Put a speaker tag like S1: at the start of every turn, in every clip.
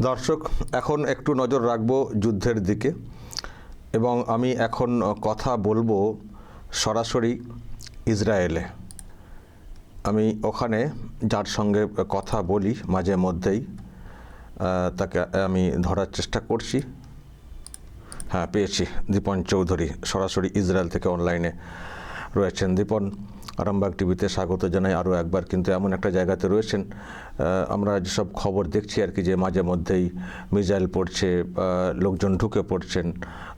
S1: দর্শক, এখন একটু নজর রাখবো যুদ্ধের দিকে, এবং আমি এখন কথা বলবো সরাসরি ইসরায়েলে। আমি ওখানে যার সঙ্গে কথা বলি মাঝে মধ্যেই, তাকে আমি ধরার চেষ্টা করছি। হ্যাঁ, পেয়েছি। দীপন চৌধুরী সরাসরি ইসরায়েল থেকে অনলাইনে রয়েছেন। দীপন, আরামবাগ টিভিতে স্বাগত জানাই আরও একবার। কিন্তু এমন একটা জায়গাতে রয়েছেন, আমরা যেসব খবর দেখছি আর কি, যে মাঝে মধ্যেই মিসাইল পড়ছে, লোকজন ঢুকে পড়ছেন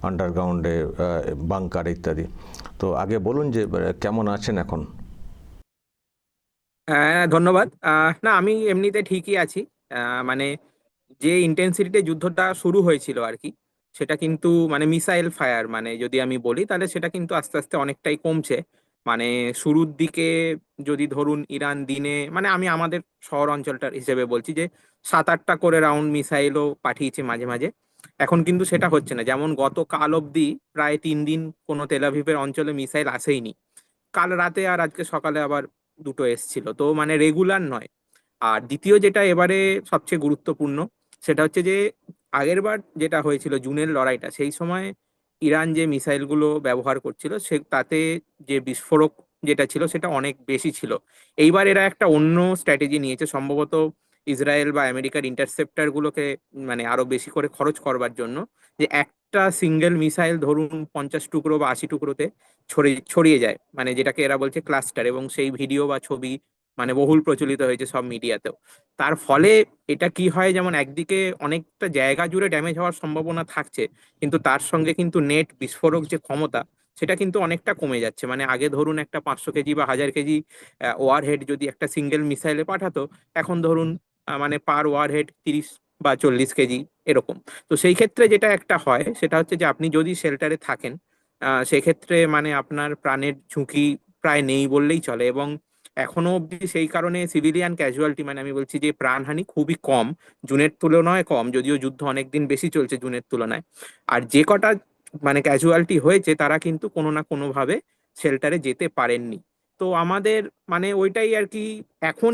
S1: আন্ডারগ্রাউন্ডে, বাংকার ইত্যাদি। তো আগে বলুন যে কেমন আছেন এখন?
S2: হ্যাঁ, ধন্যবাদ। না, আমি এমনিতে ঠিকই আছি। মানে যে ইন্টেন্সিটিতে যুদ্ধটা শুরু হয়েছিল আর কি, সেটা কিন্তু মানে মিসাইল ফায়ার, মানে যদি আমি বলি তাহলে সেটা কিন্তু আস্তে আস্তে অনেকটাই কমছে। মানে শুরুর দিকে যদি ধরুন ইরান দিনে, মানে আমি আমাদের শহর অঞ্চলটার হিসেবে বলছি, যে 7-8টা করে রাউন্ড মিসাইলও পাঠিয়েছে মাঝে মাঝে। এখন কিন্তু সেটা হচ্ছে না। যেমন গতকাল অবধি প্রায় 3 দিন কোনো তেলাভিভের অঞ্চলে মিসাইল আসেইনি। কাল রাতে আর আজকে সকালে আবার দুটো এসছিল, তো মানে রেগুলার নয়। আর দ্বিতীয় যেটা এবারে সবচেয়ে গুরুত্বপূর্ণ, সেটা হচ্ছে যে আগের বার যেটা হয়েছিল জুনের লড়াইটা, সেই সময় ইরান যে মিসাইলগুলো ব্যবহার করছিল সে তাতে যে বিস্ফোরক যেটা ছিল সেটা অনেক বেশি ছিল। এইবার এরা একটা অন্য স্ট্র্যাটেজি নিয়েছে, সম্ভবত ইসরায়েল বা আমেরিকার ইন্টারসেপ্টর গুলোকে মানে আরো বেশি করে খরচ করবার জন্য। যে একটা সিঙ্গেল মিসাইল ধরুন 50 টুকরো বা 80 টুকরোতে ছড়িয়ে ছড়িয়ে যায়, মানে যেটাকে এরা বলছে ক্লাস্টার, এবং সেই ভিডিও বা ছবি মানে বহুল প্রচলিত হয়েছে সব মিডিয়াতেও। তার ফলে এটা কি হয়, যেমন একদিকে অনেকটা জায়গা জুড়ে ড্যামেজ হওয়ার সম্ভাবনা থাকছে, কিন্তু তার সঙ্গে কিন্তু নেট বিস্ফোরক যে ক্ষমতা সেটা কিন্তু অনেকটা কমে যাচ্ছে। মানে আগে ধরুন একটা 500 কেজি বা 1000 কেজি ওয়ার হেড যদি একটা সিঙ্গেল মিসাইলে পাঠাতো, এখন ধরুন মানে পার ওয়ার হেড 30 বা 40 কেজি এরকম। তো সেই ক্ষেত্রে যেটা একটা হয় সেটা হচ্ছে যে আপনি যদি শেল্টারে থাকেন, সেক্ষেত্রে মানে আপনার প্রাণের ঝুঁকি প্রায় নেই বললেই চলে। এবং এখনো অবধি সেই কারণে সিভিলিয়ান ক্যাজুয়ালিটি, মানে আমি বলছি যে প্রাণহানি খুবই কম, জুনের তুলনায় কম, যদিও যুদ্ধ অনেকদিন বেশি চলছে জুনের তুলনায়। আর যে কটা মানে ক্যাজুয়ালিটি হয়েছে তারা কিন্তু কোনো না কোনো ভাবে শেল্টারে যেতে পারেননি। তো আমাদের মানে ওইটাই আর কি এখন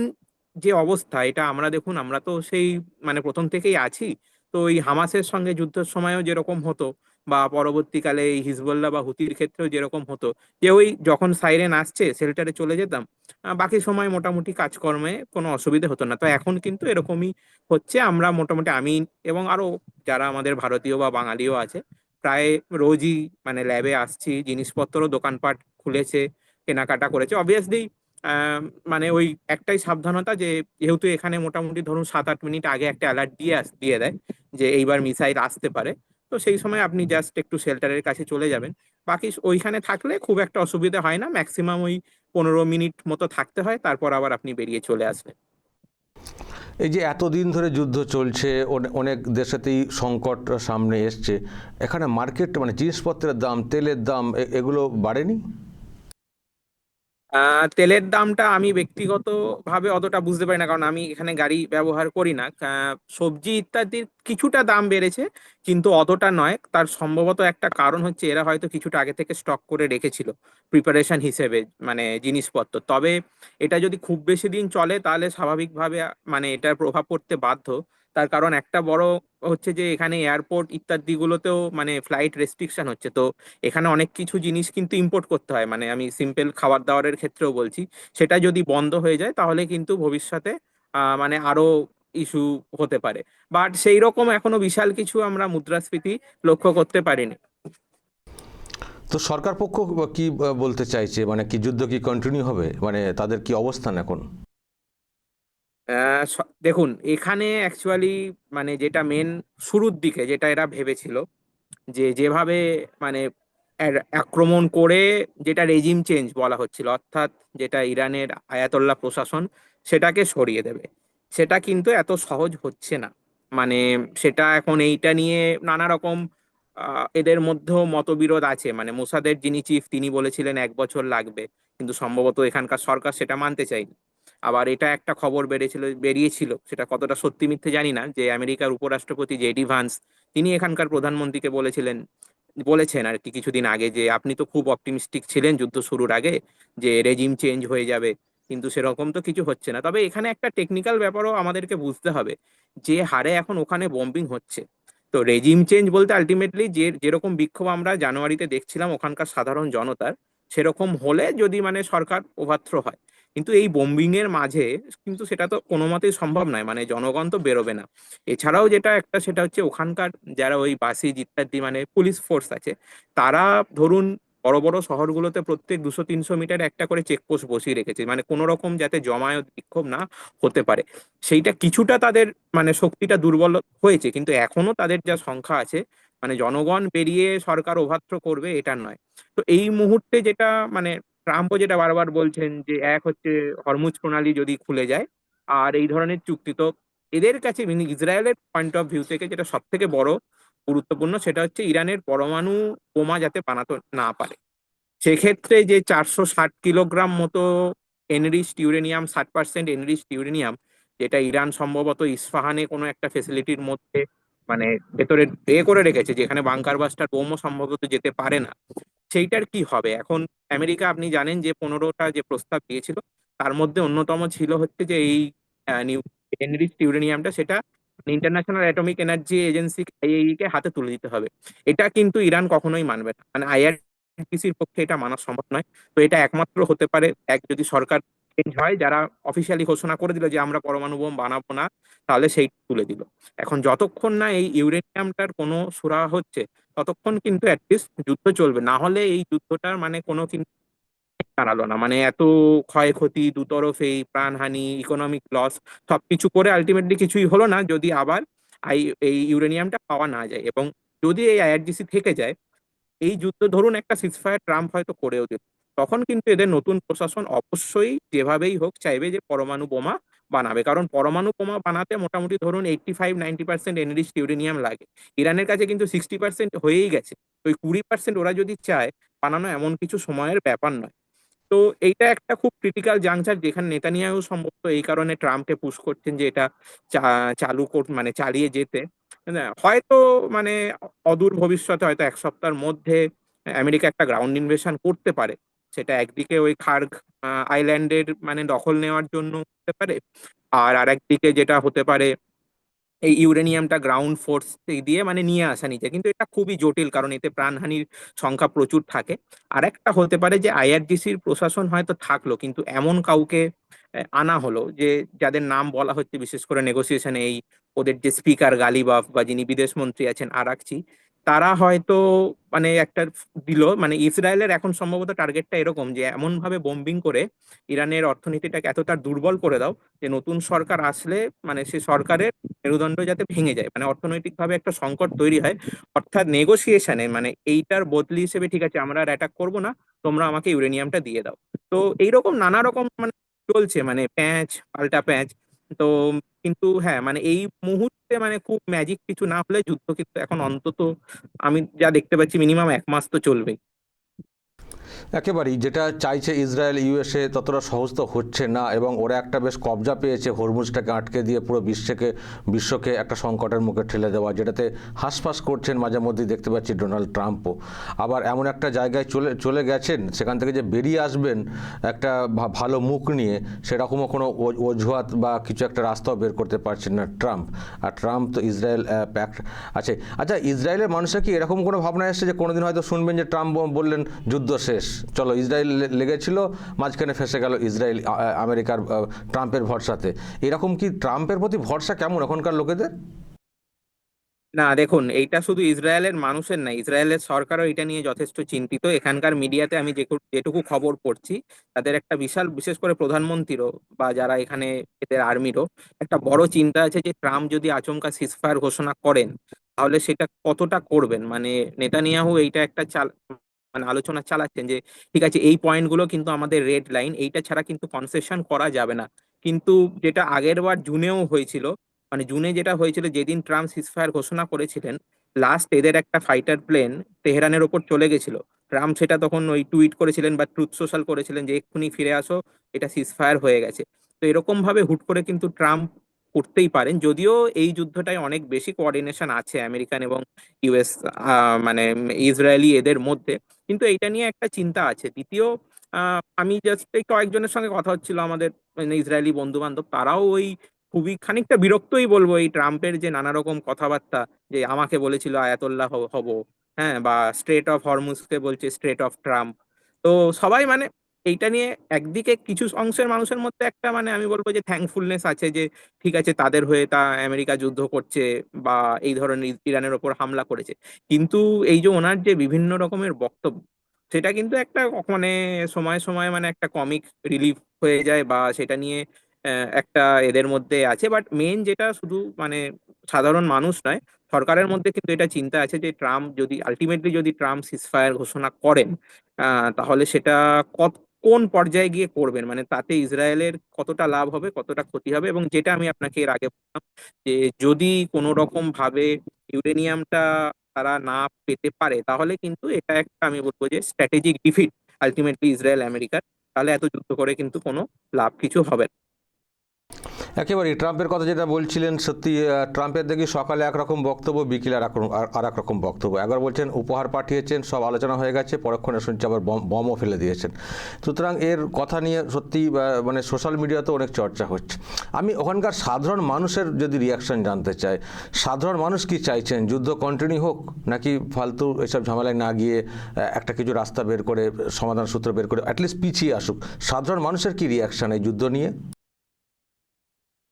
S2: যে অবস্থা, এটা আমরা দেখুন, আমরা তো সেই মানে প্রথম থেকেই আছি। তো এই হামাসের সঙ্গে যুদ্ধের সময়ও যেরকম হতো, বা পরবর্তীকালে এই হিজবুল্লাহ বা হুতির ক্ষেত্রেও যেরকম হতো, যে ওই যখন সাইরেন আসছে শেল্টারে চলে যেতাম, বাকি সময় মোটামুটি কাজকর্মে কোনো অসুবিধা হতো না। তো এখন কিন্তু এরকমই হচ্ছে। আমরা মোটামুটি আমি এবং আরো যারা আমাদের ভারতীয় বা বাঙালিও আছে, প্রায় রোজই মানে ল্যাবে আসছি, জিনিসপত্র দোকানপাট খুলেছে, কেনাকাটা করেছে অবভিয়াসলি। মানে ওই একটাই সাবধানতা, যে যেহেতু এখানে মোটামুটি ধরুন 7-8 মিনিট আগে একটা অ্যালার্ট দিয়ে দেয় যে এইবার মিসাইল আসতে পারে। তো সেই সময় আপনি জাস্ট একটু শেল্টারের কাছে চলে যাবেন। বাকি ওইখানে থাকলে খুব একটা অসুবিধা হয় না, ম্যাক্সিমাম ওই 15 মিনিট মতো থাকতে হয়, তারপর আবার আপনি বেরিয়ে চলে আসবেন।
S1: এই যে এতদিন ধরে যুদ্ধ চলছে, অনেক দেশেতেই সংকট সামনে এসছে, এখানে মার্কেট মানে জিনিসপত্রের দাম, তেলের দাম, এগুলো বাড়েনি?
S2: তেলের দামটা আমি ব্যক্তিগত ভাবে অতটা বুঝতে পারি না, কারণ আমি এখানে গাড়ি ব্যবহার করি না। সবজি ইত্যাদির কিছুটা দাম বেড়েছে, কিন্তু অতটা নয়। তার সম্ভবত একটা কারণ হচ্ছে এরা হয়তো কিছুটা আগে থেকে স্টক করে রেখেছিল প্রিপারেশন হিসেবে, মানে জিনিসপত্র। তবে এটা যদি খুব বেশি দিন চলে তাহলে স্বাভাবিকভাবে মানে এটার প্রভাব পড়তে বাধ্য। তার কারণ একটা বড় হচ্ছে যে এখানে এয়ারপোর্ট ইত্যাদি গুলোতেও মানে ফ্লাইট রেস্ট্রিকশন হচ্ছে। তো এখানে অনেক কিছু জিনিস কিন্তু ইম্পোর্ট করতে হয়, মানে আমি সিম্পল খাবার দাবারের ক্ষেত্রেও বলছি। সেটা যদি বন্ধ হয়ে যায় তাহলে কিন্তু ভবিষ্যতে মানে আরো ইস্যু হতে পারে। বাট সেই রকম এখনো বিশাল কিছু আমরা মুদ্রাস্ফীতি লক্ষ্য করতে পারিনি।
S1: তো সরকার পক্ষ কি বলতে চাইছে, মানে কি যুদ্ধ কি কন্টিনিউ হবে, মানে তাদের কি অবস্থান এখন?
S2: দেখুন, এখানে অ্যাকচুয়ালি মানে যেটা মেন শুরুর দিকে যেটা এরা ভেবেছিল, যে যেভাবে মানে আক্রমণ করে যেটা রেজিম চেঞ্জ বলা হচ্ছিল, অর্থাৎ যেটা ইরানের আয়াতোল্লাহ প্রশাসন সেটাকে সরিয়ে দেবে, সেটা কিন্তু এত সহজ হচ্ছে না। মানে সেটা এখন এইটা নিয়ে নানা রকম এদের মধ্যেও মতবিরোধ আছে। মানে মোসাদের যিনি চিফ তিনি বলেছিলেন 1 বছর লাগবে, কিন্তু সম্ভবত এখানকার সরকার সেটা মানতে চায়নি। আবার এটা একটা খবর বেরিয়েছিল, সেটা কতটা সত্যি মিথ্যে জানি না, যে আমেরিকার উপরাষ্ট্রপতি জেডি ভান্স তিনি এখানকার প্রধানমন্ত্রীকে বলেছেন আর কি কিছুদিন আগে, যে আপনি তো খুব অপটিমিস্টিক ছিলেন যুদ্ধ শুরুর আগে, যে রেজিম চেঞ্জ হয়ে যাবে। কিন্তু সেরকম তো কিছু হচ্ছে না। তবে এখানে একটা টেকনিক্যাল ব্যাপারও আমাদেরকে বুঝতে হবে, যে হারে এখন ওখানে বম্বিং হচ্ছে। তো রেজিম চেঞ্জ বলতে আলটিমেটলি যে যেরকম বিক্ষোভ আমরা জানুয়ারিতে দেখছিলাম ওখানকার সাধারণ জনতার, সেরকম হলে যদি মানে সরকার ওভারথ্রো হয়। কিন্তু এই বোম্বিং এর মাঝে কিন্তু সেটা তো কোনো মতেই সম্ভব নয়, মানে জনগণ তো বেরোবে না। এছাড়াও যেটা একটা সেটা হচ্ছে ওখানকার যারা ওই বাসিজ ইত্যাদি মানে পুলিশ ফোর্স আছে, তারা ধরুন বড় বড় শহরগুলোতে প্রত্যেক 200-300 মিটার একটা করে চেকপোস্ট বসিয়ে রেখেছে, মানে কোনো রকম যাতে জমায়েত বিক্ষোভ না হতে পারে। সেইটা কিছুটা তাদের মানে শক্তিটা দুর্বল হয়েছে, কিন্তু এখনো তাদের যা সংখ্যা আছে, মানে জনগণ বেরিয়ে সরকার ওভারথ্রো করবে এটা নয়। তো এই মুহূর্তে যেটা মানে ট্রাম্পও যেটা বারবার বলছেন যে এক হচ্ছে হরমুজ প্রণালী যদি খুলে যায় আর এই ধরনের চুক্তি, তো এদের কাছে মানে ইসরায়েলের পয়েন্ট অফ ভিউ থেকে যেটা সব থেকে বড় গুরুত্বপূর্ণ সেটা হচ্ছে ইরানের পরমাণু বোমা যাতে বানাতে না পারে। সেক্ষেত্রে যে 460 কিলোগ্রাম মতো এনরিচড ইউরেনিয়াম, 60% এনরিচড ইউরেনিয়াম, যেটা ইরান সম্ভবত ইস্পাহানে কোনো একটা ফেসিলিটির মধ্যে মানে ভেতরে করে রেখেছে, যেখানে বাংকার বাস্টার বোমও সম্ভবত যেতে পারে না, সেইটার কি হবে এখন? আমেরিকা আপনি জানেন যে 15টা যে প্রস্তাব দিয়েছিল, তার মধ্যে অন্যতম ছিল হচ্ছে যে এই এনরিচড ইউরেনিয়ামটা সেটা ইন্টারন্যাশনাল অ্যাটমিক এনার্জি এজেন্সি আইএইই কে হাতে তুলে দিতে হবে। এটা কিন্তু ইরান কখনোই মানবে না, মানে আইআরজিসির পক্ষে এটা মানা সম্ভব নয়। তো এটা একমাত্র হতে পারে এক যদি সরকার চেঞ্জ হয়, যারা অফিসিয়ালি ঘোষণা করে দিল যে আমরা পরমাণু বোম বানাবো না, তাহলে সেই তুলে দিল। এখন যতক্ষণ না এই ইউরেনিয়ামটার কোনো সুরাহা হচ্ছে, ততক্ষণ কিন্তু অ্যাটলিস্ট যুদ্ধ চলবে। না হলে এই যুদ্ধটার মানে কোনো কিন্তু দাঁড়ালো না, মানে এত ক্ষয়ক্ষতি দুতরফেই, প্রাণহানি, ইকোনমিক লস, সবকিছু করে আলটিমেটলি কিছুই হলো না যদি আবার আই এই ইউরেনিয়ামটা পাওয়া না যায়। এবং যদি এই আইআরজিসি থেকে যায়, এই যুদ্ধ ধরুন একটা সিজফায়ার ট্রাম্প হয়তো করেও দিল, তখন কিন্তু এদের নতুন প্রশাসন অবশ্যই যেভাবেই হোক চাইবে যে পরমাণু বোমা বানাবে, কারণ পরমাণু বোমা বানাতে মোটামুটি ধরুন 85-90% এনরিচড ইউরেনিয়াম লাগে। ইরানের কাছে কিন্তু 60% হয়েই গেছে। তো ওই 20% ওরা যদি চায় বানানো, এমন কিছু সময়ের ব্যাপার নয়। তো এইটা একটা খুব ক্রিটিক্যাল জাংশন, যেখানে নেতানিয়াহু সম্ভবত এই কারণে ট্রাম্পকে পুশ করছেন যে এটা চালু মানে চালিয়ে যেতে। না, হয়তো মানে অদূর ভবিষ্যতে হয়তো এক সপ্তাহের মধ্যে আমেরিকা একটা গ্রাউন্ড ইনভেশন করতে পারে। সেটা একদিকে ওই খার্গ আইল্যান্ডের মানে দখল নেওয়ার জন্য হতে পারে, আর আরেকদিকে যেটা হতে পারে এই ইউরেনিয়ামটা গ্রাউন্ড ফোর্স দিয়ে মানে নিয়ে আসা নিচে, কিন্তু এটা খুবই জটিল কারণ এতে প্রাণহানির সংখ্যা প্রচুর থাকে। আর একটা হতে পারে যে আইআরজিসির প্রশাসন হয়তো থাকলো, কিন্তু এমন কাউকে আনা হলো যে যাদের নাম বলা হচ্ছে বিশেষ করে নেগোসিয়েশনে, এই ওদের যে স্পিকার গালিবাফ বা যিনি বিদেশ মন্ত্রী আছেন আরাকচি, তারা হয়তো মানে একটা দিল, মানে ইসরায়েলের এখন সম্ভবত টার্গেটটা এরকম যে এমন ভাবে বোম্বিং করে ইরানের অর্থনীতিটাকে এতটা দুর্বল করে দাও যে নতুন সরকার আসলে মানে সে সরকারের মেরুদণ্ড যাতে ভেঙে যায়, মানে অর্থনৈতিকভাবে একটা সংকট তৈরি হয়। অর্থাৎ নেগোসিয়েশনে মানে এইটার বদলি হিসেবে ঠিক আছে আমরা আর অ্যাটাক করবো না, তোমরা আমাকে ইউরেনিয়ামটা দিয়ে দাও। তো এইরকম নানা রকম মানে চলছে, মানে প্যাঁচ পাল্টা প্যাঁচ। তো কিন্তু হ্যাঁ, মানে এই মুহূর্তে মানে খুব ম্যাজিক কিছু না হলে যুদ্ধ কিন্তু এখন অন্তত আমি যা দেখতে পাচ্ছি মিনিমাম 1 মাস তো চলবেই।
S1: একেবারেই যেটা চাইছে ইসরায়েল ইউএসএ ততটা সহজ তো হচ্ছে না, এবং ওরা একটা বেশ কবজা পেয়েছে হরমুজটাকে আটকে দিয়ে পুরো বিশ্বকে একটা সংকটের মুখে ঠেলে দেওয়া, যেটাতে হাঁসফাঁস করছেন মাঝে মধ্যেই দেখতে পাচ্ছি ডোনাল্ড ট্রাম্পও। আবার এমন একটা জায়গায় চলে চলে গেছেন সেখান থেকে যে বেরিয়ে আসবেন একটা ভালো মুখ নিয়ে, সেরকমও কোনো অজুহাত বা কিছু একটা রাস্তাও বের করতে পারছেন না ট্রাম্প। আর ট্রাম্প তো ইসরায়েল প্যাক্ট আছে। আচ্ছা, ইসরায়েলের মানুষরা কি এরকম কোনো ভাবনা এসছে যে কোনোদিন হয়তো শুনবেন যে ট্রাম্প বললেন যুদ্ধ শেষ, চলো ইসরায়েল লেগেছিল মাঝখানে ফেসে গেল ইসরায়েল আমেরিকার ট্রাম্পের ভরসাতে? এরকম কি ট্রাম্পের প্রতি ভরসা কেমন এখনকার লোকেদের?
S2: না দেখুন, এইটা শুধু ইসরায়েলের মানুষের না, ইসরায়েলের সরকারও এটা নিয়ে যথেষ্ট চিন্তিত। এখানকার মিডিয়াতে আমি যেটুকু খবর পড়ছি, তাদের একটা বিশাল, বিশেষ করে প্রধানমন্ত্রীরও বা যারা এখানে এদের আর্মিরও একটা বড় চিন্তা আছে যে ট্রাম্প যদি আচমকা সিজফায়ার ঘোষণা করেন, তাহলে সেটা কতটা করবেন। মানে নেতানিয়াহু এইটা একটা মানে আলোচনা চালাচ্ছেন যে ঠিক আছে এই পয়েন্টগুলো কিন্তু আমাদের রেড লাইন, এইটা ছাড়া কিন্তু কনসেশন করা যাবে না। কিন্তু যেটা আগের বার জুনেও হয়েছিল, মানে জুনে যেটা হয়েছিল যেদিন ট্রাম্প সিজফায়ার ঘোষণা করেছিলেন, লাস্ট এদের একটা ফাইটার প্লেন তেহরানের ওপর চলে গেছিল। ট্রাম্প সেটা তখন ওই টুইট করেছিলেন বা ট্রুথ সোশ্যাল করেছিলেন যে এক্ষুনি ফিরে আসো, এটা সিজফায়ার হয়ে গেছে। তো এরকম ভাবে হুট করে কিন্তু ট্রাম্প করতেই পারেন, যদিও এই যুদ্ধটায় অনেক বেশি কোঅর্ডিনেশন আছে আমেরিকান এবং ইউএস মানে ইসরায়েলি এদের মধ্যে, কিন্তু এইটা নিয়ে একটা চিন্তা আছে। দ্বিতীয় আমি জাস্ট এই কয়েকজনের সঙ্গে কথা হচ্ছিল আমাদের, মানে ইসরায়েলি বন্ধু বান্ধব, তারাও ওই খুবই খানিকটা বিরক্তই বলবো এই ট্রাম্পের যে নানা রকম কথাবার্তা, যে আমাকে বলেছিল আয়াতোল্লাহ হব, হ্যাঁ, বা স্ট্রেট অফ হরমুজকে বলছে স্ট্রেট অফ ট্রাম্প। তো সবাই মানে এইটা নিয়ে একদিকে কিছু অংশের মানুষের মধ্যে একটা মানে আমি বলবো যে থ্যাঙ্কফুলনেস আছে, যে ঠিক আছে তাদের হয়ে তা আমেরিকা যুদ্ধ করছে বা এই ধরনের ইরানের ওপর হামলা করেছে। কিন্তু এই যে ওনার যে বিভিন্ন রকমের বক্তব্য, সেটা কিন্তু একটা মানে সময় সময় মানে একটা কমিক রিলিফ হয়ে যায়, বা সেটা নিয়ে একটা এদের মধ্যে আছে। বাট মেন যেটা শুধু মানে সাধারণ মানুষ নয়, সরকারের মধ্যে কিন্তু এটা চিন্তা আছে যে ট্রাম্প যদি আলটিমেটলি যদি ট্রাম্প সিজফায়ার ঘোষণা করেন, তাহলে সেটা কত কোন পর্যায়ে গিয়ে করবেন, মানে তাতে ইসরায়েলের কতটা লাভ হবে কতটা ক্ষতি হবে। এবং যেটা আমি আপনাকে এর আগে বললাম, যে যদি কোনো রকম ভাবে ইউরেনিয়ামটা তারা না পেতে পারে, তাহলে কিন্তু এটা একটা আমি বলবো যে স্ট্র্যাটেজিক ডিফিট আলটিমেটলি ইসরায়েল আমেরিকার। তাহলে এত যুদ্ধ করে কিন্তু কোনো লাভ কিছু হবে না।
S1: একেবারেই ট্রাম্পের কথা যেটা বলছিলেন, সত্যি ট্রাম্পের দেখি সকালে একরকম বক্তব্য, বিকেলে আর এক রকম বক্তব্য। একবার বলছেন উপহার পাঠিয়েছেন, সব আলোচনা হয়ে গেছে, পরক্ষণে শুনছি আবার বমও ফেলে দিয়েছেন। সুতরাং এর কথা নিয়ে সত্যি মানে সোশ্যাল মিডিয়াতে অনেক চর্চা হচ্ছে। আমি ওখানকার সাধারণ মানুষের যদি রিয়াকশন জানতে চাই, সাধারণ মানুষ কি চাইছেন? যুদ্ধ কন্টিনিউ হোক, নাকি ফালতু এসব ঝামেলায় না গিয়ে একটা কিছু রাস্তা বের করে, সমাধান সূত্র বের করে অ্যাটলিস্ট পিছিয়ে আসুক? সাধারণ মানুষের কি রিয়াকশন এই যুদ্ধ নিয়ে?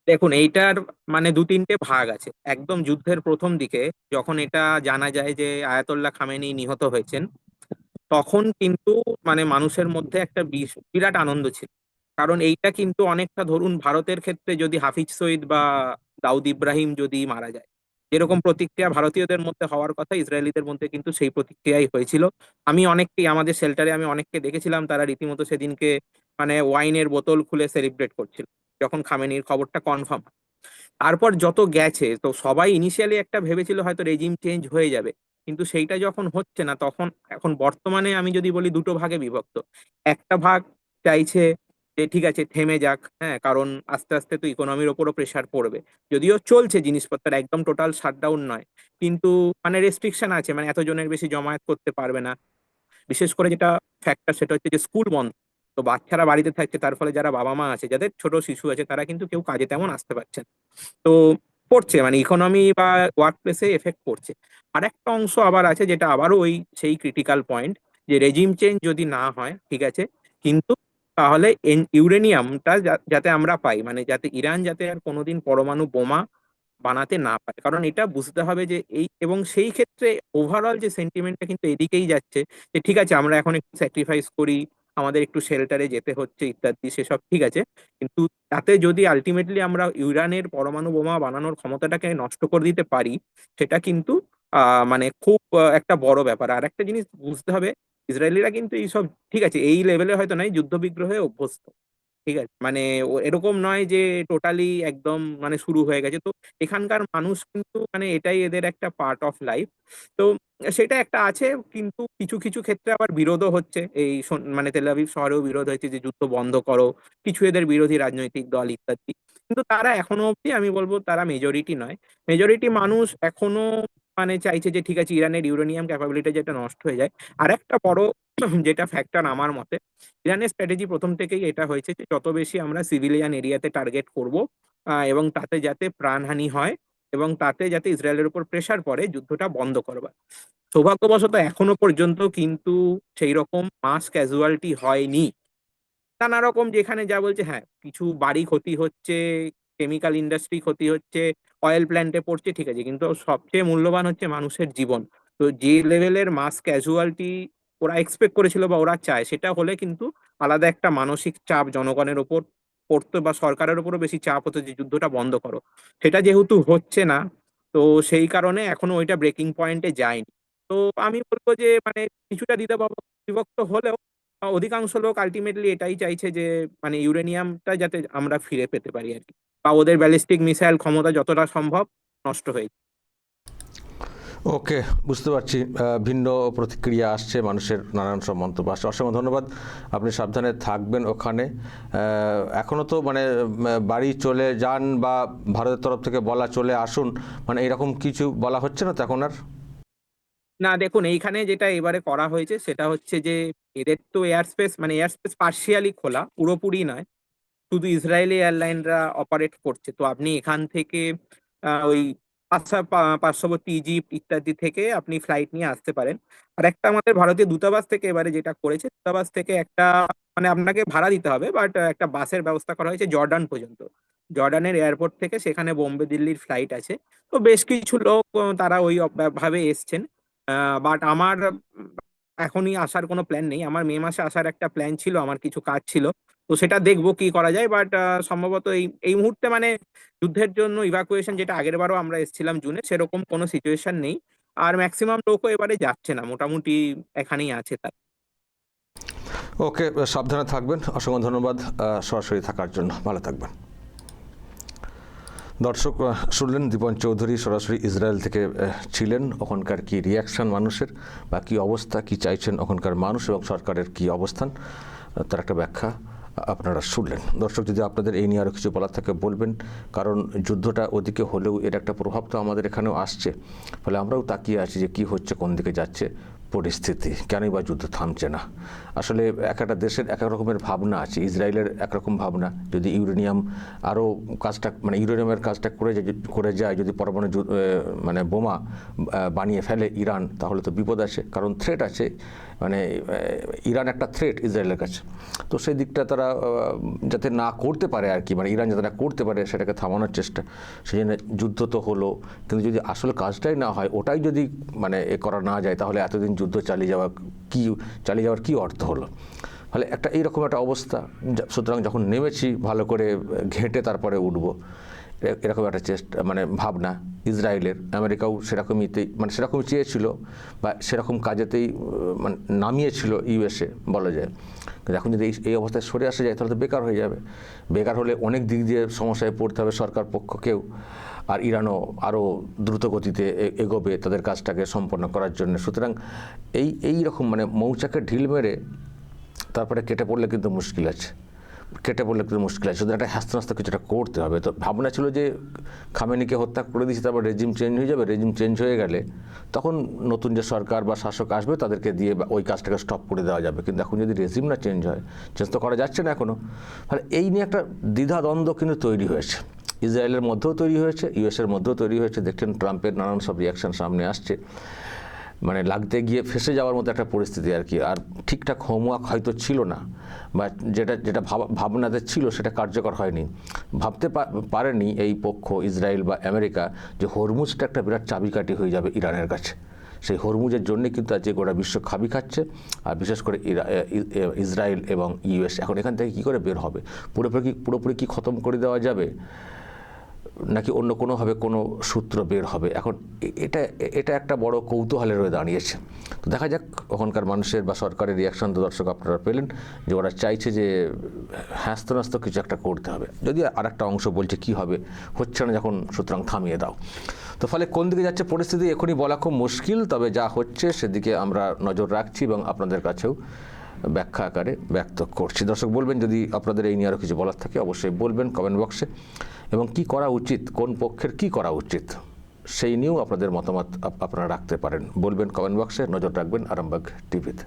S2: দেখুন, এইটার মানে দু তিনটে ভাগ আছে। একদম যুদ্ধের প্রথম দিকে যখন এটা জানা যায় যে আয়াতোল্লাহ খামেনি নিহত হয়েছেন, তখন কিন্তু মানে মানুষের মধ্যে একটা বিরাট আনন্দ ছিল। কারণ এইটা কিন্তু অনেকটা, ধরুন ভারতের ক্ষেত্রে যদি হাফিজ সঈদ বা দাউদ ইব্রাহিম যদি মারা যায়, যেরকম প্রতিক্রিয়া ভারতীয়দের মধ্যে হওয়ার কথা, ইসরায়েলিদের মধ্যে কিন্তু সেই প্রতিক্রিয়াই হয়েছিল। আমি অনেককেই আমাদের শেল্টারে আমি অনেককে দেখেছিলাম, তারা রীতিমতো সেদিনকে মানে ওয়াইনের বোতল খুলে সেলিব্রেট করছিল যখন খামেনির খবরটা কনফার্ম। তারপর যত গেছে, তো সবাই ইনিশিয়ালি একটা ভেবেছিল হয়তো রেজিম চেঞ্জ হয়ে যাবে, কিন্তু সেইটা যখন হচ্ছে না, তখন এখন বর্তমানে আমি যদি বলি দুটো ভাগে বিভক্ত। একটা ভাগ চাইছে যে ঠিক আছে থেমে যাক, হ্যাঁ, কারণ আস্তে আস্তে তো ইকোনমির ওপরও প্রেসার পড়বে। যদিও চলছে জিনিসপত্র, একদম টোটাল শাটডাউন নয়, কিন্তু মানে রেস্ট্রিকশন আছে, মানে এতজনের বেশি জমায়েত করতে পারবে না। বিশেষ করে যেটা ফ্যাক্টর, সেটা হচ্ছে যে স্কুল বন্ধ। তো বাচ্চারা বাড়িতে থাকছে, তার ফলে যারা বাবা মা আছে, যাদের ছোট শিশু আছে, তারা কিন্তু কেউ কাজে তেমন আসতে পারছে না। তো পড়ছে মানে ইকোনমি বা ওয়ার্ক প্লেসে এফেক্ট পড়ছে। আর একটা অংশ আবার আছে যেটা আবারও ওই সেই ক্রিটিক্যাল পয়েন্ট, যে রেজিম চেঞ্জ যদি না হয় ঠিক আছে, কিন্তু তাহলে ইউরেনিয়ামটা যাতে আমরা পাই, মানে যাতে ইরান যাতে আর কোনোদিন পরমাণু বোমা বানাতে না পারে। কারণ এটা বুঝতে হবে যে এই, এবং সেই ক্ষেত্রে ওভারঅল যে সেন্টিমেন্টটা কিন্তু এদিকেই যাচ্ছে, যে ঠিক আছে আমরা এখন একটু স্যাক্রিফাইস করি, আমাদের একটু শেল্টারে যেতে হচ্ছে ইত্যাদি, সেসব ঠিক আছে, কিন্তু তাতে যদি আলটিমেটলি আমরা ইরানের পরমাণু বোমা বানানোর ক্ষমতাটাকে নষ্ট করে দিতে পারি, সেটা কিন্তু মানে খুব একটা বড় ব্যাপার। আর একটা জিনিস বুঝতে হবে, ইসরায়েলিরা কিন্তু এইসব ঠিক আছে এই লেভেলে হয়তো নাই, যুদ্ধ বিগ্রহে অভ্যস্ত। ঠিক আছে, মানে এরকম নয় যে টোটালি একদম মানে শুরু হয়ে গেছে। তো এখানকার মানুষ কিন্তু মানে এটাই এদের একটা পার্ট অফ লাইফ। তো সেটা একটা আছে, কিন্তু কিছু কিছু ক্ষেত্রে আবার বিরোধও হচ্ছে। এই মানে তেল আবিব শহরেও বিরোধ হয়েছে যে যুদ্ধ বন্ধ করো, কিছু এদের বিরোধী রাজনৈতিক দল ইত্যাদি। কিন্তু তারা এখনো অব্দি আমি বলবো তারা মেজরিটি নয়। মেজরিটি মানুষ এখনো মানে চাইছে যে ঠিক আছে ইরানের ইউরেনিয়াম ক্যাপাবিলিটি যেটা নষ্ট হয়ে যায়। আর একটা বড় যেটা ফ্যাক্টর আমার মতে, ইরানের স্ট্র্যাটেজি প্রথম থেকেই এটা হয়েছে যে যত বেশি আমরা সিভিলিয়ান এরিয়াতে টার্গেট করব, এবং তাতে যাতে প্রাণহানি হয়, এবং তাতে যাতে ইসরায়েলের উপর প্রেসার পড়ে যুদ্ধটা বন্ধ করবার। সৌভাগ্যবশত এখনো পর্যন্ত কিন্তু সেই রকম মাস ক্যাজুয়ালিটি হয়নি। নানা রকম যেখানে যা বলছে, হ্যাঁ কিছু বাড়ি ক্ষতি হচ্ছে, কেমিক্যাল ইন্ডাস্ট্রি ক্ষতি হচ্ছে, অয়েল প্ল্যান্টে পড়ছে, ঠিক আছে, কিন্তু সবচেয়ে মূল্যবান হচ্ছে মানুষের জীবন। তো যে লেভেলের মাস ক্যাজুয়ালিটি ওরা এক্সপেক্ট করেছিল বা ওরা চায়, সেটা হলে কিন্তু আলাদা একটা মানসিক চাপ জনগণের ওপর পড়তো, বা সরকারের উপরও বেশি চাপ হতো যে যুদ্ধটা বন্ধ করো। সেটা যেহেতু হচ্ছে না, তো সেই কারণে এখনো ওইটা ব্রেকিং পয়েন্টে যায়নি। তো আমি বলবো যে মানে কিছুটা দিতে বিভক্ত হলেও অধিকাংশ লোক আলটিমেটলি এটাই চাইছে যে মানে ইউরেনিয়ামটা যাতে আমরা ফিরে পেতে পারি আর কি, বা ওদের ব্যালিস্টিক মিসাইল ক্ষমতা যতটা সম্ভব নষ্ট হয়ে যায়।
S1: ওকে, বুঝতে পারছি। ভিন্ন প্রতিক্রিয়া আসছে, মানুষের নানান সব মন্তব্য আসছে। অসংখ্য ধন্যবাদ। আপনি সাবধানে থাকবেন ওখানে। এখনও তো মানে বাড়ি চলে যান বা ভারতের তরফ থেকে বলা চলে আসুন, মানে এরকম কিছু বলা হচ্ছে না তো এখন আর?
S2: না দেখুন, এইখানে যেটা এবারে করা হয়েছে সেটা হচ্ছে যে এদের তো এয়ার স্পেস পার্শিয়ালি খোলা, পুরোপুরি নয়। শুধু ইসরায়েলি এয়ারলাইনরা অপারেট করছে। তো আপনি এখান থেকে ওই পার্শ্ববর্তী ইজিপ্ট ইত্যাদি থেকে আপনি ফ্লাইট নিয়ে আসতে পারেন। আরেকটা আমাদের ভারতীয় দূতাবাস থেকে এবারে যেটা করেছে, দূতাবাস থেকে একটা মানে আপনাকে ভাড়া দিতে হবে, বাট একটা বাসের ব্যবস্থা করা হয়েছে জর্ডান পর্যন্ত। জর্ডানের এয়ারপোর্ট থেকে সেখানে বোম্বে দিল্লির ফ্লাইট আছে। তো বেশ কিছু লোক তারা ওই ভাবে এসছেন। বাট আমার এখনই আসার কোনো প্ল্যান নেই। আমার মে মাসে আসার একটা প্ল্যান ছিল, আমার কিছু কাজ ছিল। তো সেটা দেখবো কি করা যায়। বাট সম্ভবত এই এই মুহূর্তে মানে যুদ্ধের জন্য ইভাকুয়েশন যেটা আগের বারও আমরা এসেছিলাম জুনে, সেরকম কোনো সিচুয়েশন নেই। আর ম্যাক্সিমাম লোকও এবারে যাচ্ছে না, মোটামুটি এখানেই আছে তার।
S1: ওকে, সাবধানে থাকবেন। অসংখ্য ধন্যবাদ সরাসরি থাকার জন্য। ভালো থাকবেন। দর্শক শুনলেন দীপন চৌধুরী সরাসরি ইসরায়েল থেকে ছিলেন। ওখানকার কি রিয়াকশন মানুষের, বা কী অবস্থা, কি চাইছেন ওখানকার মানুষ এবং সরকারের কি অবস্থান, তার একটা ব্যাখ্যা আপনারা শুনলেন। দর্শক, যদি আপনাদের এই নিয়ে আরও কিছু বলার থাকে বলবেন, কারণ যুদ্ধটা ওদিকে হলেও এর একটা প্রভাব তো আমাদের এখানেও আসছে। ফলে আমরাও তাকিয়ে আছি যে কী হচ্ছে, কোন দিকে যাচ্ছে পরিস্থিতি, কেনই বা যুদ্ধ থামছে না। আসলে এক একটা দেশের এক এক রকমের ভাবনা আছে। ইসরায়েলের একরকম ভাবনা, যদি ইউরেনিয়াম আরও কাজটা মানে ইউরেনিয়ামের কাজটা করে যায়, যদি পরমাণু মানে বোমা বানিয়ে ফেলে ইরান, তাহলে তো বিপদ আছে, কারণ থ্রেট আছে। মানে ইরান একটা থ্রেট ইসরায়েলের কাছে। তো সেই দিকটা তারা যাতে না করতে পারে আর কি, মানে ইরান যাতে না করতে পারে সেটাকে থামানোর চেষ্টা। সেই জন্য যুদ্ধ তো হলো, কিন্তু যদি আসল কাজটাই না হয়, ওটাই যদি মানে করা না যায়, তাহলে এতদিন যুদ্ধ চালিয়ে যাওয়ার কি অর্থ হলো? ফলে এইরকম একটা অবস্থা। সুতরাং যখন নেমেছি ভালো করে ঘেঁটে তারপরে উঠবো, এরকম একটা চেষ্টা মানে ভাবনা ইসরায়েলের। আমেরিকাও সেরকমই চেয়েছিল বা সেরকম কাজেতেই মানে নামিয়েছিল ইউএসএ বলা যায়। কিন্তু এখন যদি এই অবস্থায় সরে আসা যায়, তাহলে তো বেকার হয়ে যাবে। বেকার হলে অনেক দিক দিয়ে সমস্যায় পড়তে হবে সরকার পক্ষকেও, আর ইরানও আরও দ্রুত গতিতে এগোবে তাদের কাজটাকে সম্পন্ন করার জন্য। সুতরাং এই রকম মানে মৌচাকে ঢিল মেরে তারপরে কেটে পড়লে কিন্তু মুশকিল আছে। শুধু একটা হাস্তে কিছুটা করতে হবে। তো ভাবনা ছিল যে খামেনিকে হত্যা করে দিয়েছি, তারপর রেজিম চেঞ্জ হয়ে যাবে। রেজিম চেঞ্জ হয়ে গেলে তখন নতুন যে সরকার বা শাসক আসবে তাদেরকে দিয়ে ওই কাজটাকে স্টপ করে দেওয়া যাবে। কিন্তু এখন যদি রেজিম না চেঞ্জ হয়, চেঞ্জ তো করা যাচ্ছে না এখনও। ফলে এই নিয়ে একটা দ্বিধাদ্বন্দ্ব কিন্তু তৈরি হয়েছে। ইসরায়েলের মধ্যেও তৈরি হয়েছে, ইউএসের মধ্যেও তৈরি হয়েছে। দেখছেন ট্রাম্পের নানান সব রিয়াকশন সামনে আসছে, মানে লাগতে গিয়ে ফেসে যাওয়ার মতো একটা পরিস্থিতি আর কি। আর ঠিকঠাক হোমওয়ার্ক হয়তো ছিল না, বা যেটা ভাবনাতে ছিল সেটা কার্যকর হয়নি। ভাবতে পারেনি এই পক্ষ, ইসরায়েল বা আমেরিকা, যে হরমুজটা একটা বিরাট চাবিকাঠি হয়ে যাবে ইরানের কাছে। সেই হরমুজের জন্যে কিন্তু আজকে গোটা বিশ্ব খাবি খাচ্ছে। আর বিশেষ করে ইসরায়েল এবং ইউএস এখন এখান থেকে কী করে বের হবে? পুরোপুরি কি খতম করে দেওয়া যাবে, নাকি অন্য কোনোভাবে কোনো সূত্র বের হবে? এখন এটা একটা বড় কৌতূহলের হয়ে দাঁড়িয়েছে। তো দেখা যাক ওখানকার মানুষের বা সরকারের রিয়াকশন। তো দর্শক আপনারা পেলেন যে ওরা চাইছে যে হ্যাস্ত কিছু একটা করতে হবে। যদি আর একটা অংশ বলছে কি হবে, হচ্ছে না যখন, সুতরাং থামিয়ে দাও। তো ফলে কোন দিকে যাচ্ছে পরিস্থিতি এখনই বলা খুব মুশকিল। তবে যা হচ্ছে সেদিকে আমরা নজর রাখছি এবং আপনাদের কাছেও ব্যাখ্যা আকারে ব্যক্ত করছি। দর্শক বলবেন যদি আপনাদের এই নিয়ে আরও কিছু বলার থাকে, অবশ্যই বলবেন কমেন্ট বক্সে। এবং কি করা উচিত, কোন পক্ষের কি করা উচিত, সেই নিয়েও আপনাদের মতামত আপনারা রাখতে পারেন। বলবেন কমেন্ট বক্সে। নজর রাখবেন আরামবাগ টিভিতে।